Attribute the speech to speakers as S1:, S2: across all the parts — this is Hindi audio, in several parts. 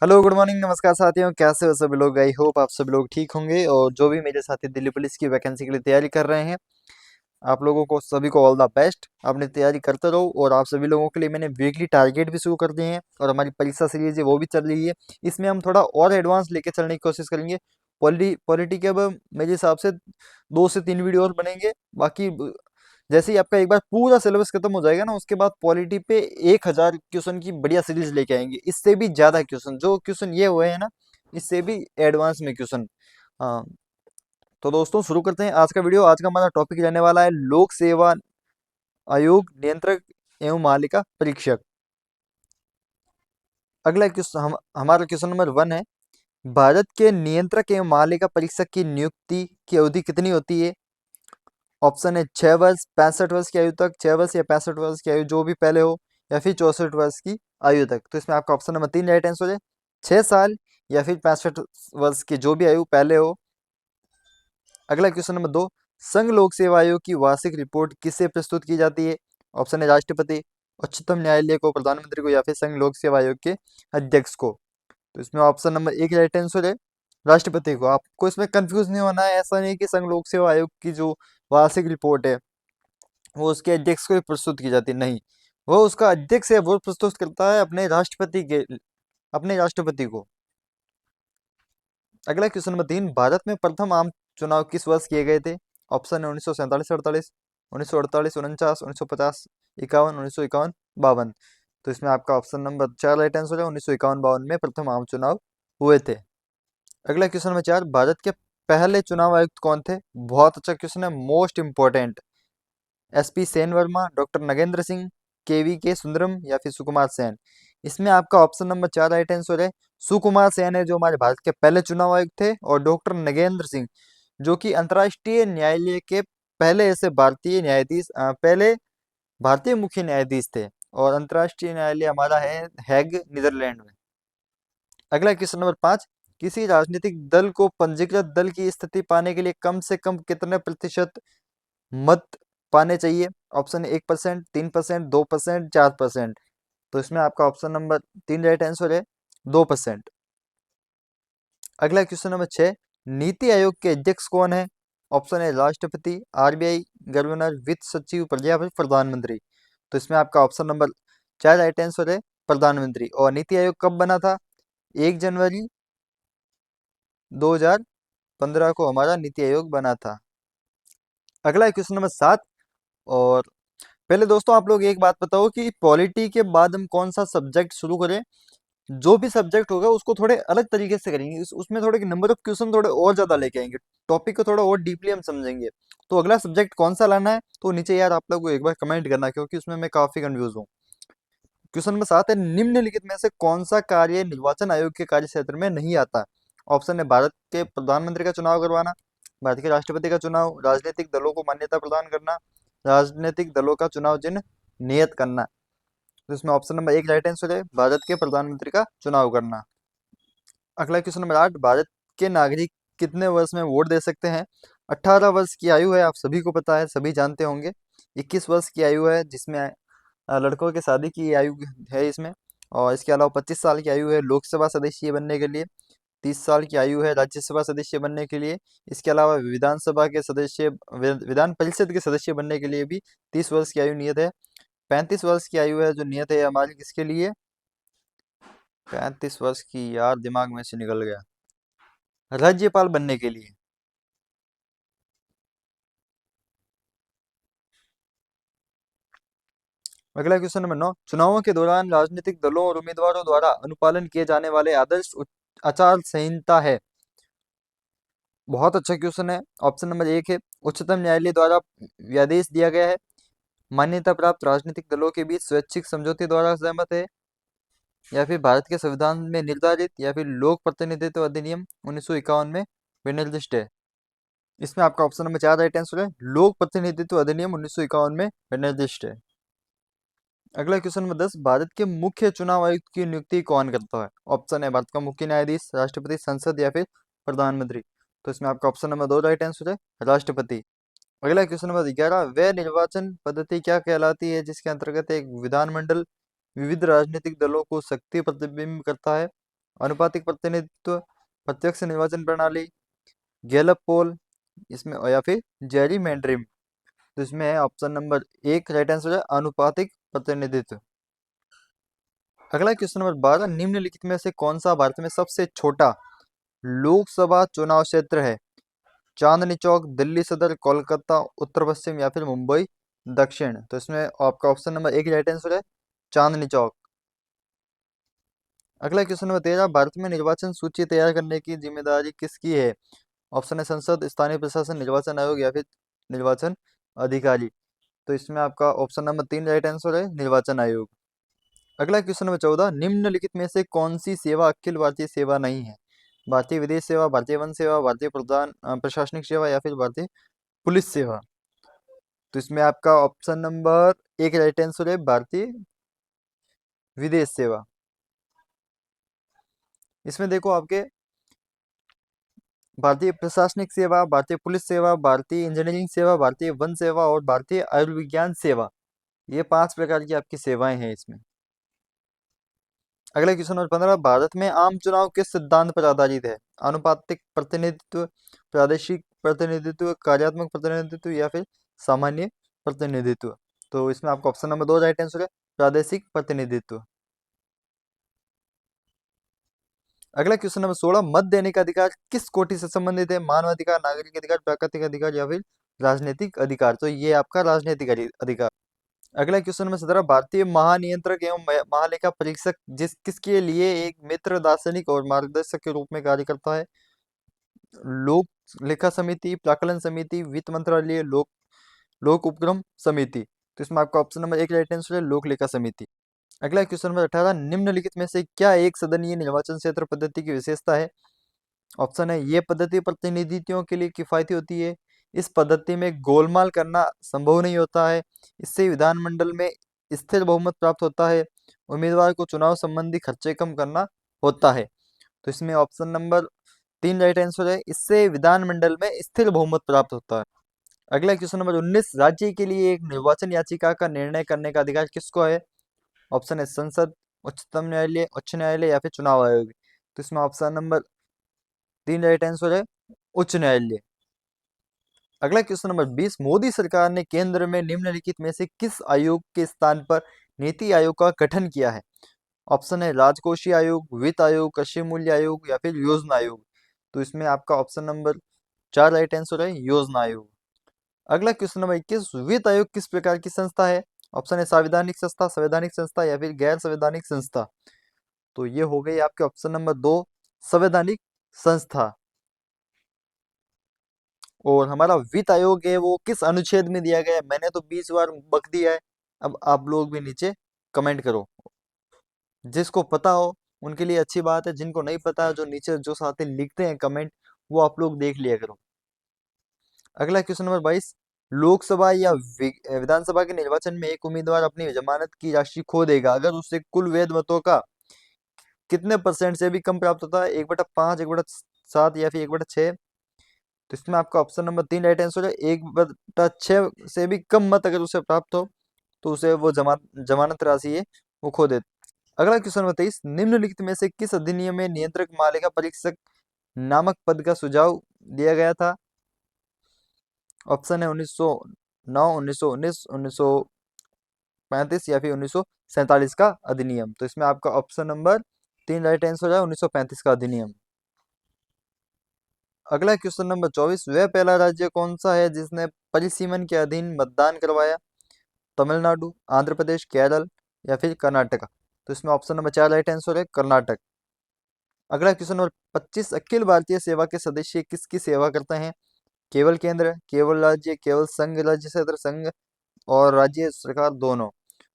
S1: हेलो, गुड मॉर्निंग, नमस्कार साथियों। कैसे हो सभी लोग? आई होप आप सभी लोग ठीक होंगे। और जो भी मेरे साथी दिल्ली पुलिस की वैकेंसी के लिए तैयारी कर रहे हैं, आप लोगों को सभी को ऑल द बेस्ट। अपनी तैयारी करते रहो। और आप सभी लोगों के लिए मैंने वीकली टारगेट भी शुरू कर दिए हैं और हमारी परीक्षा सीरीज है वो भी चल रही है। इसमें हम थोड़ा और एडवांस लेके चलने की कोशिश करेंगे। पॉलिटी के अब मेरे हिसाब से 2 से 3 वीडियो और बनेंगे। बाकी जैसे ही आपका एक बार पूरा सिलेबस खत्म हो जाएगा ना, उसके बाद पॉलिटी पे 1,000 क्वेश्चन की बढ़िया सीरीज लेके आएंगे। इससे भी ज्यादा क्वेश्चन, जो क्वेश्चन ये हुए हैं ना, इससे भी एडवांस में क्वेश्चन। हाँ, तो दोस्तों शुरू करते हैं आज का वीडियो। आज का हमारा टॉपिक रहने वाला है लोक सेवा आयोग नियंत्रक एवं महालिका परीक्षक। अगला क्वेश्चन हमारा क्वेश्चन नंबर 1 है। भारत के नियंत्रक एवं महालिका परीक्षक की नियुक्ति की अवधि कितनी होती है? ऑप्शन है 6 वर्ष, 65 वर्ष की आयु तक, 6 वर्ष या 65 वर्ष की आयु जो भी पहले हो, या फिर 64 वर्ष की आयु तक। तो इसमें आपका ऑप्शन नंबर 3 राइट आंसर है। 6 साल या फिर 65 वर्ष की जो भी आयु पहले हो। अगला क्वेश्चन नंबर 2। संघ लोक सेवा आयोग की वार्षिक रिपोर्ट किसे प्रस्तुत की जाती है? ऑप्शन है राष्ट्रपति, उच्चतम न्यायालय को, प्रधानमंत्री को, या फिर संघ लोक सेवा आयोग के अध्यक्ष को। तो इसमें ऑप्शन नंबर 1 राइट आंसर है, राष्ट्रपति को। आपको इसमें कंफ्यूज नहीं होना है। ऐसा नहीं कि संघ लोक सेवा आयोग की जो वार्षिक रिपोर्ट है वो उसके अध्यक्ष को ही प्रस्तुत की जाती है, नहीं। वो उसका अध्यक्ष है, वो प्रस्तुत करता है अपने राष्ट्रपति को। अगला क्वेश्चन नंबर 3। भारत में प्रथम आम चुनाव किस वर्ष किए गए थे? ऑप्शन है 1947 अड़तालीस, 1948 49, 1950 51, 1951 52। तो इसमें आपका ऑप्शन नंबर 4 राइट आंसर है। 1951 52 में प्रथम आम चुनाव हुए थे। अगला क्वेश्चन नंबर 4। भारत के पहले चुनाव आयुक्त कौन थे? बहुत अच्छा क्वेश्चन है, most important. SP Sen Verma, doctor Nagendra Singh, KV K Sundaram, या फिर सुकुमार सेन। इसमें आपका ऑप्शन नंबर 4 राइट आंसर है। सुकुमार सेन है जो हमारे भारत के पहले चुनाव आयुक्त थे। और डॉक्टर नगेंद्र सिंह जो कि अंतर्राष्ट्रीय न्यायालय के पहले ऐसे भारतीय न्यायाधीश, पहले भारतीय मुख्य न्यायाधीश थे। और अंतर्राष्ट्रीय न्यायालय हमारा है हैग, नीदरलैंड में। अगला क्वेश्चन नंबर 5। किसी राजनीतिक दल को पंजीकृत दल की स्थिति पाने के लिए कम से कम कितने प्रतिशत मत पाने चाहिए? ऑप्शन 1%, 3%, 2%, 4%। तो इसमें आपका ऑप्शन नंबर 3 राइट आंसर है, 2%। अगला क्वेश्चन नंबर 6। नीति आयोग के अध्यक्ष कौन है? ऑप्शन है राष्ट्रपति, आरबीआई गवर्नर, वित्त सचिव, पर्यावरण, प्रधानमंत्री। तो इसमें आपका ऑप्शन नंबर 4 राइट आंसर है, प्रधानमंत्री। और नीति आयोग कब बना था? 1 जनवरी 2015 को हमारा नीति आयोग बना था। अगला क्वेश्चन नंबर 7। और पहले दोस्तों आप लोग एक बात बताओ कि पॉलिटी के बाद हम कौन सा सब्जेक्ट शुरू करें? जो भी सब्जेक्ट होगा उसको थोड़े अलग तरीके से करेंगे। उसमें थोड़े नंबर ऑफ क्वेश्चन थोड़े और ज्यादा लेके आएंगे। टॉपिक को थोड़ा और डीपली हम समझेंगे। तो अगला सब्जेक्ट कौन सा लाना है, तो नीचे यार आप लोग को एक बार कमेंट करना, क्योंकि उसमें मैं काफी कंफ्यूज हूँ। क्वेश्चन नंबर 7 है। निम्नलिखित में से कौन सा कार्य निर्वाचन आयोग के कार्य क्षेत्र में नहीं आता? ऑप्शन है भारत के प्रधानमंत्री का चुनाव करवाना, भारत के राष्ट्रपति का चुनाव, राजनीतिक दलों को मान्यता प्रदान करना, राजनीतिक दलों का चुनाव चिन्ह नियत करना। तो इसमें ऑप्शन नंबर 1 राइट आंसर है, भारत के प्रधानमंत्री का चुनाव करना। अगला क्वेश्चन नंबर 8। भारत के नागरिक कितने वर्ष में वोट दे सकते हैं? 18 वर्ष की आयु है, आप सभी को पता है, सभी जानते होंगे। 21 वर्ष की आयु है जिसमें लड़कों की शादी की आयु है इसमें। और इसके अलावा 25 साल की आयु है लोकसभा सदस्य बनने के लिए। 30 साल की आयु है राज्यसभा सदस्य बनने के लिए। इसके अलावा विधानसभा के सदस्य, विधान परिषद के सदस्य बनने के लिए भी 30 वर्ष की आयु नियत है। 35 वर्ष की आयु है जो नियत है हमारी किसके लिए? 35 वर्ष की, यार दिमाग में से निकल गया, राज्यपाल बनने के लिए। अगला क्वेश्चन नंबर 9। चुनावों के दौरान राजनीतिक दलों और उम्मीदवारों द्वारा अनुपालन किए जाने वाले आदर्श आचार संहिता है? बहुत अच्छा क्वेश्चन है। ऑप्शन नंबर 1 है उच्चतम न्यायालय द्वारा व्यादेश दिया गया है, मान्यता प्राप्त राजनीतिक दलों के बीच स्वैच्छिक समझौते द्वारा सहमत है, या फिर भारत के संविधान में निर्धारित, या फिर लोक प्रतिनिधित्व अधिनियम 1951 में विनिर्दिष्ट है। इसमें आपका ऑप्शन नंबर 4 राइट आंसर है, लोक प्रतिनिधित्व अधिनियम 1951 में विनिर्दिष्ट है। अगला क्वेश्चन नंबर 10। भारत के मुख्य चुनाव आयुक्त की नियुक्ति कौन करता है? ऑप्शन है भारत का मुख्य न्यायाधीश, राष्ट्रपति, संसद, या फिर प्रधानमंत्री। तो इसमें आपका ऑप्शन नंबर 2 राइट आंसर है, राष्ट्रपति। अगला क्वेश्चन नंबर 11। वह निर्वाचन पद्धति क्या कहलाती है जिसके अंतर्गत एक विधानमंडल विविध राजनीतिक दलों को शक्ति प्रतिबिंब करता है? अनुपातिक प्रतिनिधित्व, प्रत्यक्ष निर्वाचन प्रणाली, गैलप पोल, इसमें या फिर जेरी मैंड्रिम। तो इसमें है ऑप्शन नंबर एक राइट आंसर है अनुपातिक प्रतिनिधित्व। अगला क्वेश्चन नंबर 12, निम्नलिखित में से कौन सा भारत में सबसे छोटा लोकसभा चुनाव क्षेत्र है? चांदनी चौक, दिल्ली सदर, कोलकाता उत्तर पश्चिम या फिर मुंबई दक्षिण। तो इसमें आपका ऑप्शन नंबर एक राइट आंसर है चांदनी चौक। अगला क्वेश्चन नंबर 13, भारत में निर्वाचन सूची तैयार करने की जिम्मेदारी किसकी है? ऑप्शन है संसद, स्थानीय प्रशासन, निर्वाचन आयोग या फिर निर्वाचन अधिकारी। तो इसमें आपका ऑप्शन नंबर तीन राइट आंसर है निर्वाचन आयोग। अगला क्वेश्चन नंबर 14, निम्नलिखित में से कौन सी सेवा अखिल भारतीय सेवा नहीं है? भारतीय विदेश सेवा, भारतीय वन सेवा, भारतीय प्रशासनिक सेवा या फिर भारतीय पुलिस सेवा। तो इसमें आपका ऑप्शन नंबर एक राइट आंसर है भारतीय विदेश सेवा। इसमें देखो आपके भारतीय प्रशासनिक सेवा, भारतीय पुलिस सेवा, भारतीय इंजीनियरिंग सेवा, भारतीय वन सेवा और भारतीय आयुर्विज्ञान सेवा, ये 5 प्रकार की आपकी सेवाएं हैं इसमें। अगला क्वेश्चन नंबर 15, भारत में आम चुनाव किस सिद्धांत पर आधारित है? अनुपातिक प्रतिनिधित्व, प्रादेशिक प्रतिनिधित्व, कार्यात्मक प्रतिनिधित्व या फिर सामान्य प्रतिनिधित्व। तो इसमें आपका ऑप्शन नंबर दो राइट आंसर है प्रादेशिक प्रतिनिधित्व। अगला क्वेश्चन नंबर 16, मत देने का अधिकार किस कोटि से संबंधित है? मानवाधिकार, नागरिक अधिकार, प्राकृतिक अधिकार या फिर राजनीतिक अधिकार। तो ये आपका राजनीतिक अधिकार। अगला क्वेश्चन नंबर 17, भारतीय महानियंत्रक एवं महालेखा परीक्षक किसके लिए एक मित्र दार्शनिक और मार्गदर्शक के रूप में कार्य करता है? लोक लेखा समिति, प्राकलन समिति, वित्त मंत्रालय, लोक उपक्रम समिति। तो इसमें आपका ऑप्शन नंबर एक राइट आंसर है लोक लेखा समिति। अगला क्वेश्चन नंबर 18, निम्नलिखित में से क्या एक सदनीय निर्वाचन क्षेत्र पद्धति की विशेषता है? ऑप्शन है ये पद्धति प्रतिनिधित्वों के लिए किफायती होती है, इस पद्धति में गोलमाल करना संभव नहीं होता है, इससे विधानमंडल में स्थिर बहुमत प्राप्त होता है, उम्मीदवार को चुनाव संबंधी खर्चे कम करना होता है। तो इसमें ऑप्शन नंबर तीन राइट आंसर है, इससे विधानमंडल में स्थिर बहुमत प्राप्त होता है। अगला क्वेश्चन नंबर 19, राज्य के लिए एक निर्वाचन याचिका का निर्णय करने का अधिकार किसको है? ऑप्शन है संसद, उच्चतम न्यायालय, उच्च न्यायालय या फिर चुनाव आयोग। तो इसमें ऑप्शन नंबर तीन राइट आंसर है उच्च न्यायालय। अगला क्वेश्चन नंबर 20, मोदी सरकार ने केंद्र में निम्नलिखित में से किस आयोग के स्थान पर नीति आयोग का गठन किया है? ऑप्शन है राजकोषीय आयोग, वित्त आयोग, कृषि मूल्य आयोग या फिर योजना आयोग। तो इसमें आपका ऑप्शन नंबर चार राइट आंसर है योजना आयोग। अगला क्वेश्चन नंबर 21, वित्त आयोग किस प्रकार की संस्था है? ऑप्शन है संवैधानिक संस्था या फिर गैर संवैधानिक संस्था। तो ये हो गई आपके ऑप्शन नंबर दो संवैधानिक संस्था। और हमारा वित्त आयोग है वो किस अनुच्छेद में दिया गया है? मैंने तो 20 बार बक दिया है, अब आप लोग भी नीचे कमेंट करो। जिसको पता हो उनके लिए अच्छी बात है, जिनको नहीं पता, जो नीचे जो साथी लिखते हैं कमेंट, वो आप लोग देख लिया करो। अगला क्वेश्चन नंबर 22, लोकसभा या विधानसभा के निर्वाचन में एक उम्मीदवार अपनी जमानत की राशि खो देगा अगर उसे कुल वैध मतों का कितने परसेंट से भी कम प्राप्त होता है? 1/5, 1/7 या फिर 1/6। तो इसमें आपका ऑप्शन नंबर तीन राइट आंसर है 1/6 से भी कम मत अगर उसे प्राप्त हो तो उसे वो जमानत राशि है वो खो दे। अगला क्वेश्चन नंबर 23, निम्नलिखित में से किस अधिनियम में नियंत्रक मालिका परीक्षक नामक पद का सुझाव दिया गया था? ऑप्शन है 1909, 1919, 1935 या फिर 1947 का अधिनियम। तो इसमें आपका ऑप्शन नंबर तीन राइट आंसर है 1935 का अधिनियम। अगला क्वेश्चन नंबर 24, वह पहला राज्य कौन सा है जिसने परिसीमन के अधीन मतदान करवाया? तमिलनाडु, आंध्र प्रदेश, केरल या फिर कर्नाटक। तो इसमें ऑप्शन नंबर चार राइट आंसर है कर्नाटक। अगला क्वेश्चन नंबर 25, अखिल भारतीय सेवा के सदस्य किसकी सेवा करते हैं? केवल केंद्र, केवल राज्य, केवल संघ राज्य क्षेत्र, संघ और राज्य सरकार दोनों।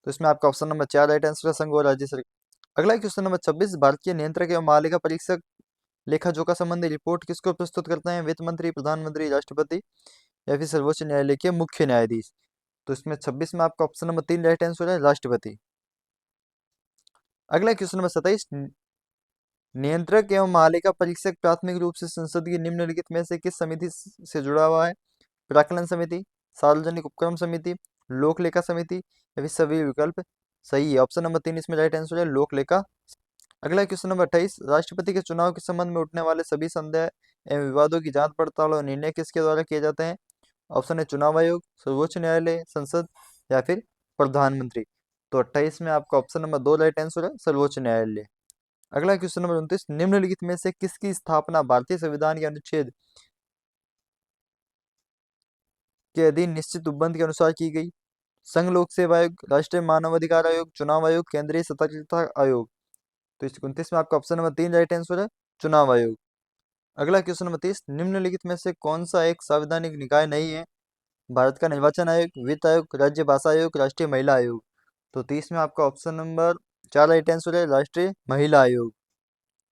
S1: तो इसमें आपका ऑप्शन नंबर चार राइट आंसर है संघ और राज्य सरकार। अगला क्वेश्चन नंबर 26, भारतीय नियंत्रक एवं महालेखा परीक्षक लेखा जोखा संबंधी रिपोर्ट किसको प्रस्तुत करते हैं? वित्त मंत्री, प्रधानमंत्री, राष्ट्रपति या फिर सर्वोच्च न्यायालय के मुख्य न्यायाधीश। तो इसमें 26 में आपका ऑप्शन नंबर तीन राइट आंसर है राष्ट्रपति। अगला क्वेश्चन नंबर 27, नियंत्रक एवं महालेखा परीक्षक प्राथमिक रूप से संसद की निम्नलिखित में से किस समिति से जुड़ा हुआ है? प्राक्कलन समिति, सार्वजनिक उपक्रम समिति, लोक लेखा समिति या फिर सभी विकल्प सही है। ऑप्शन नंबर तीन इसमें राइट आंसर है लोक लेखा। अगला क्वेश्चन नंबर 28, राष्ट्रपति के चुनाव के संबंध में उठने वाले सभी संदेह एवं विवादों की जांच पड़ताल और निर्णय किसके द्वारा किए जाते हैं? ऑप्शन है चुनाव आयोग, सर्वोच्च न्यायालय, संसद या फिर प्रधानमंत्री। तो 28 में आपका ऑप्शन नंबर 2 राइट आंसर है, सर्वोच्च न्यायालय। अगला क्वेश्चन नंबर 29, निम्नलिखित में से किसकी स्थापना भारतीय संविधान के अनुच्छेद के अधीन निश्चित उपबंध के अनुसार की गई? संघ लोक सेवा आयोग, राष्ट्रीय मानवाधिकार आयोग, चुनाव आयोग, केंद्रीय सतर्कता आयोग। तो इस 29 में आपका ऑप्शन नंबर 3 राइट आंसर है, चुनाव आयोग। अगला क्वेश्चन नंबर 30, निम्नलिखित में से कौन सा एक संवैधानिक निकाय नहीं है? भारत का निर्वाचन आयोग, वित्त आयोग, राज्य भाषा आयोग, राष्ट्रीय महिला आयोग। तो 30 में आपका ऑप्शन नंबर 4 राइट आंसर है, राष्ट्रीय महिला आयोग।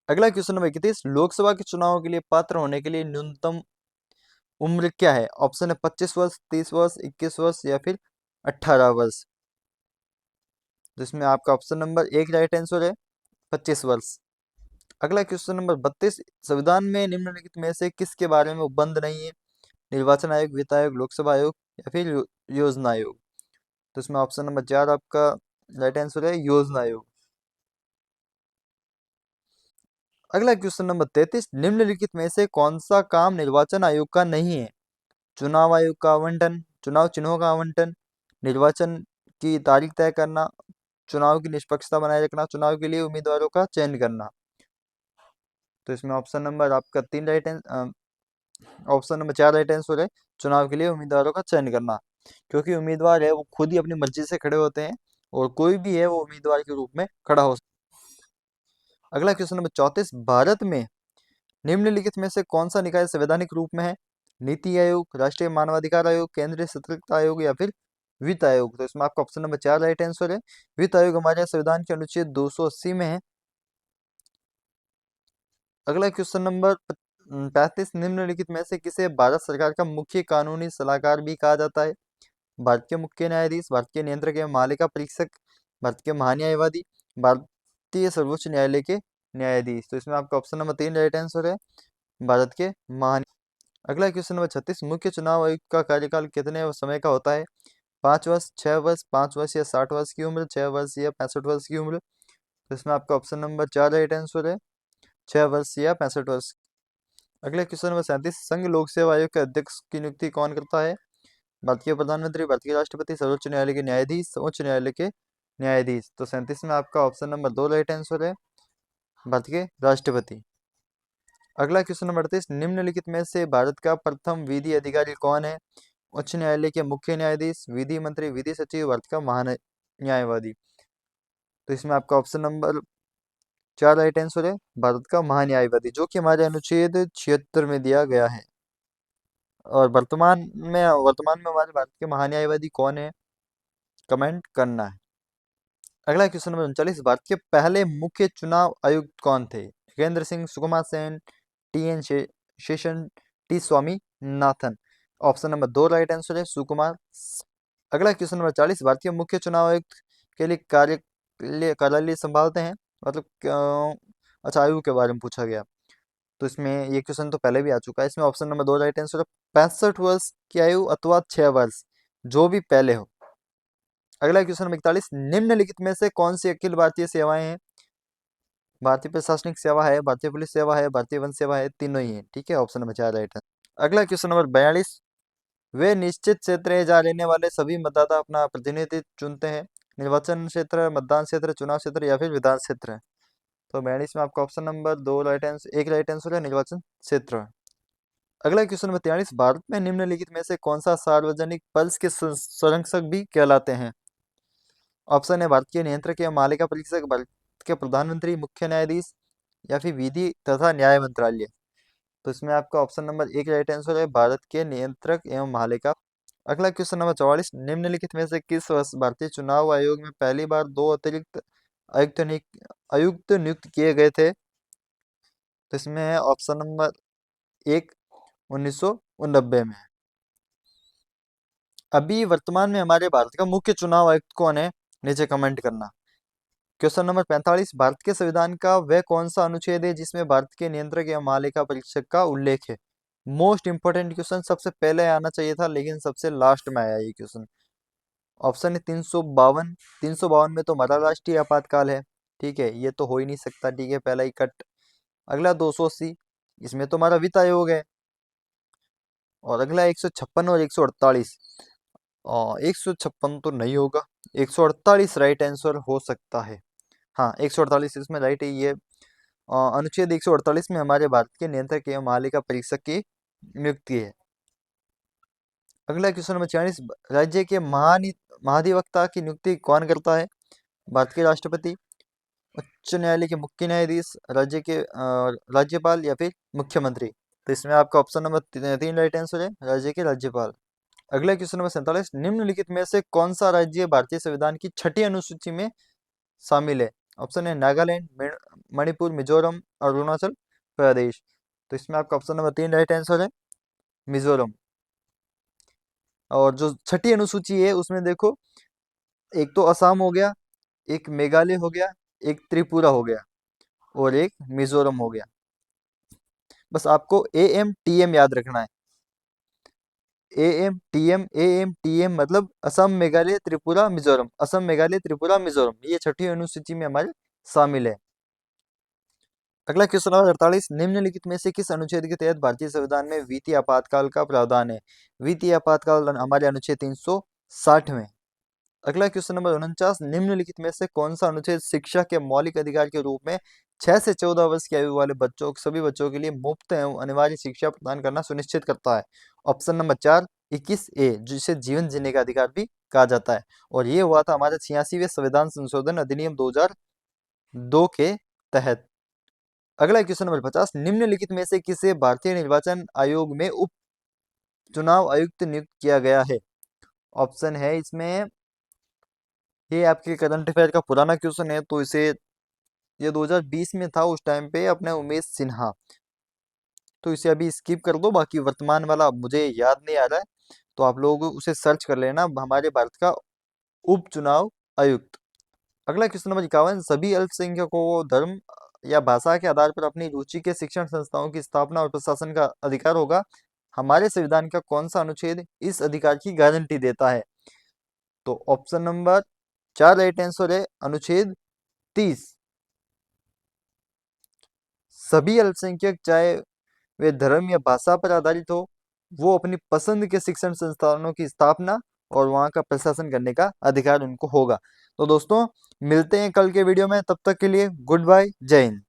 S1: अगला क्वेश्चन नंबर 31, लोकसभा के चुनाव के लिए पात्र होने के लिए न्यूनतम उम्र क्या है? ऑप्शन है 25 वर्ष, 30 वर्ष, 21 वर्ष या फिर 18 वर्ष। जिसमें आपका ऑप्शन नंबर 1 राइट आंसर है, 25 वर्ष। अगला क्वेश्चन नंबर 32, संविधान में निम्नलिखित में से किसके बारे में उपबंध नहीं है? निर्वाचन आयोग, वित्त आयोग, लोकसभा आयोग या फिर योजना आयोग। तो इसमें ऑप्शन नंबर 4 आपका राइट आंसर है, योजना आयोग। अगला क्वेश्चन नंबर 33, निम्नलिखित में से कौन सा काम निर्वाचन आयोग का नहीं है? चुनाव आयोग का आवंटन, चुनाव चिन्हों का आवंटन, निर्वाचन की तारीख तय करना, चुनाव की निष्पक्षता बनाए रखना, चुनाव के लिए उम्मीदवारों का चयन करना। तो इसमें ऑप्शन नंबर आपका 3 right, option number 4 right answer है, चुनाव के लिए उम्मीदवारों का चयन करना। क्योंकि उम्मीदवार है वो खुद ही अपनी मर्जी से खड़े होते हैं और कोई भी है वो उम्मीदवार के रूप में खड़ा हो सकता है। अगला क्वेश्चन नंबर 34, भारत में निम्नलिखित में से कौन सा निकाय संवैधानिक रूप में है? नीति आयोग, राष्ट्रीय मानवाधिकार आयोग, केंद्रीय सतर्कता आयोग या फिर वित्त आयोग। तो इसमें आपका ऑप्शन नंबर 4 राइट आंसर है, वित्त आयोग हमारे संविधान के अनुच्छेद 280 में है। अगला क्वेश्चन नंबर 35, निम्नलिखित में से किसे भारत सरकार का मुख्य कानूनी सलाहकार भी कहा जाता है? भारत के मुख्य न्यायाधीश, भारत के नियंत्रक एवं मालिका परीक्षक, भारत के महान्यायवादी, भारतीय सर्वोच्च न्यायालय के न्यायाधीश। तो इसमें आपका ऑप्शन नंबर 3 राइट आंसर है, भारत के महान। अगला क्वेश्चन नंबर 36, मुख्य चुनाव आयुक्त का कार्यकाल कितने समय का होता है? 5 वर्ष, 6 वर्ष, 5 वर्ष या 60 वर्ष की उम्र, 6 वर्ष या 65 वर्ष की उम्र। तो इसमें आपका ऑप्शन नंबर 4 राइट आंसर है, 6 वर्ष या 65 वर्ष। अगले क्वेश्चन नंबर 37, संघ लोक सेवा आयोग के अध्यक्ष की नियुक्ति कौन करता है? भारत के प्रधानमंत्री, भारत के राष्ट्रपति, सर्वोच्च न्यायालय के न्यायाधीश, सर्वोच्च न्यायालय के न्यायाधीश। तो 37 में आपका ऑप्शन नंबर 2 राइट आंसर है, भारत के राष्ट्रपति। अगला क्वेश्चन नंबर 38, निम्नलिखित में से भारत का प्रथम विधि अधिकारी कौन है? उच्च न्यायालय के मुख्य न्यायाधीश, विधि मंत्री, विधि सचिव, भारत का महान्यायवादी। तो इसमें आपका ऑप्शन नंबर 4 राइट आंसर है, भारत का महान्यायवादी, जो कि हमारे अनुच्छेद 76 में दिया गया है। और वर्तमान में हमारे भारत के महान्यायवादी कौन है? कमेंट करना है। अगला क्वेश्चन नंबर 39, भारत के पहले मुख्य चुनाव आयुक्त कौन थे? Yogendra Singh, Sukumar Sen, TN. Seshan, T Swaminathan. Option number 2 right answer है, सुकुमार। अगला क्वेश्चन नंबर 40, भारतीय मुख्य चुनाव आयुक्त के लिए कार्यालय संभालते हैं, मतलब अच्छा, आयु के बारे में पूछा गया। तो इसमें ये क्वेश्चन तो पहले भी आ चुका है। इसमें ऑप्शन नंबर 2 राइट आंसर है, 65 वर्ष की आयु अथवा 6 वर्ष, जो भी पहले हो। अगला क्वेश्चन नंबर 41, निम्नलिखित में से कौन सी अखिल भारतीय सेवाएं हैं? भारतीय प्रशासनिक सेवा है, भारतीय पुलिस सेवा है, भारतीय वन सेवा है, तीनों ही है। ठीक है, ऑप्शन नंबर 4 राइट है। अगला क्वेश्चन नंबर 42, वे निश्चित क्षेत्र है जहाँ रहने वाले सभी मतदाता अपना प्रतिनिधि चुनते हैं? निर्वाचन क्षेत्र, मतदान क्षेत्र, चुनाव क्षेत्र या फिर विधान क्षेत्र। तो 42 में आपका option number 2 right answer, 1 right answer है, निर्वाचन क्षेत्र। अगला क्वेश्चन नंबर 43, भारत में निम्नलिखित में से कौन सा सार्वजनिक पल्स के संरक्षक भी कहलाते हैं? ऑप्शन है भारत के नियंत्रक एवं मालिका परीक्षक, भारत के प्रधानमंत्री, मुख्य न्यायाधीश या फिर विधि तथा न्याय मंत्रालय। तो इसमें आपका ऑप्शन नंबर 1 राइट आंसर है, भारत के नियंत्रक एवं मालिका। अगला क्वेश्चन नंबर 44, निम्नलिखित में से किस वर्ष भारतीय चुनाव आयोग में पहली बार 2 अतिरिक्त आयुक्त नियुक्त किए गए थे? तो इसमें है ऑप्शन नंबर 1, 1989 में। अभी वर्तमान में हमारे भारत का मुख्य चुनाव आयुक्त कौन है? नीचे कमेंट करना। क्वेश्चन नंबर 45, भारत के संविधान का वह कौन सा अनुच्छेद है जिसमें भारत के नियंत्रक या मालिका परीक्षक का उल्लेख है? मोस्ट इंपोर्टेंट क्वेश्चन, सबसे पहले आना चाहिए था लेकिन सबसे लास्ट में आया ये क्वेश्चन। ऑप्शन है 352। 352 में तो हमारा राष्ट्रीय आपातकाल है। ठीक है, ये तो हो ही नहीं सकता, ठीक है, पहला ही कट। अगला 280, इसमें तो हमारा वित्त आयोग है। और अगला 156 और 148, 156 तो नहीं होगा, 148 राइट आंसर हो सकता है। हाँ, 148 इसमें राइट है। ये अनुच्छेद 148 में हमारे भारत के नियंत्रक एवं महालेखा परीक्षक की नियुक्ति है। अगला क्वेश्चन नंबर 46, राज्य के महाधिवक्ता की नियुक्ति कौन करता है? भारत के राष्ट्रपति, उच्च न्यायालय के मुख्य न्यायाधीश, राज्य के राज्यपाल या फिर मुख्यमंत्री। तो इसमें आपका ऑप्शन नंबर 3 राइट आंसर है, राज्य के राज्यपाल। अगला क्वेश्चन नंबर 47, निम्नलिखित में से कौन सा राज्य भारतीय संविधान की छठी अनुसूची में शामिल है? ऑप्शन है नागालैंड, मणिपुर, मिजोरम, अरुणाचल प्रदेश। तो इसमें आपका ऑप्शन नंबर 3 राइट आंसर है, मिजोरम। और जो छठी अनुसूची है उसमें देखो, एक तो असम हो गया, एक मेघालय हो गया, एक त्रिपुरा हो गया और एक मिजोरम हो गया। बस आपको AMTM याद रखना है। AMTM मतलब असम, मेघालय, त्रिपुरा, मिजोरम। असम, मेघालय, त्रिपुरा, मिजोरम, ये छठी अनुसूची में हमारे शामिल है। अगला क्वेश्चन नंबर 48, निम्नलिखित में से किस अनुच्छेद के तहत भारतीय संविधान में वित्तीय आपातकाल का प्रावधान है? वित्तीय आपातकाल हमारे अनुच्छेद 360 में। अगला क्वेश्चन नंबर 49, निम्नलिखित में से कौन सा अनुच्छेद शिक्षा के मौलिक अधिकार के रूप में 6 से 14 वर्ष की आयु वाले बच्चों, सभी बच्चों के लिए मुफ्त एवं अनिवार्य शिक्षा प्रदान करना सुनिश्चित करता है? ऑप्शन नंबर 4, 21A, जिसे जीवन जीने का अधिकार भी कहा जाता है। और ये हुआ था हमारे 86वें संविधान संशोधन अधिनियम 2002 के तहत। अगला क्वेश्चन नंबर 50, निम्नलिखित में से किसे भारतीय निर्वाचन आयोग में उप चुनाव आयुक्त नियुक्त किया गया है? ऑप्शन है इसमें, ये आपके करंट अफेयर का पुराना क्वेश्चन है, तो इसे, ये 2020 में था उस टाइम पे, अपने उमेश सिन्हा। तो इसे अभी स्किप कर दो, बाकी वर्तमान वाला मुझे याद नहीं आ रहा है, तो आप लोग उसे सर्च कर लेना, हमारे भारत का उप चुनाव आयुक्त। अगला क्वेश्चन नंबर 51, सभी अल्पसंख्यकों को धर्म या भाषा के आधार पर अपनी रुचि के शिक्षण संस्थाओं की स्थापना और प्रशासन का अधिकार होगा। हमारे संविधान का कौन सा अनुच्छेद इस अधिकार की गारंटी देता है? तो ऑप्शन नंबर 4 राइट आंसर है, अनुच्छेद 30। सभी अल्पसंख्यक, चाहे वे धर्म या भाषा पर आधारित हो, वो अपनी पसंद के शिक्षण संस्थानों की स्थापना और वहां का प्रशासन करने का अधिकार उनको होगा। तो दोस्तों, मिलते हैं कल के वीडियो में, तब तक के लिए गुड बाय, जय हिंद।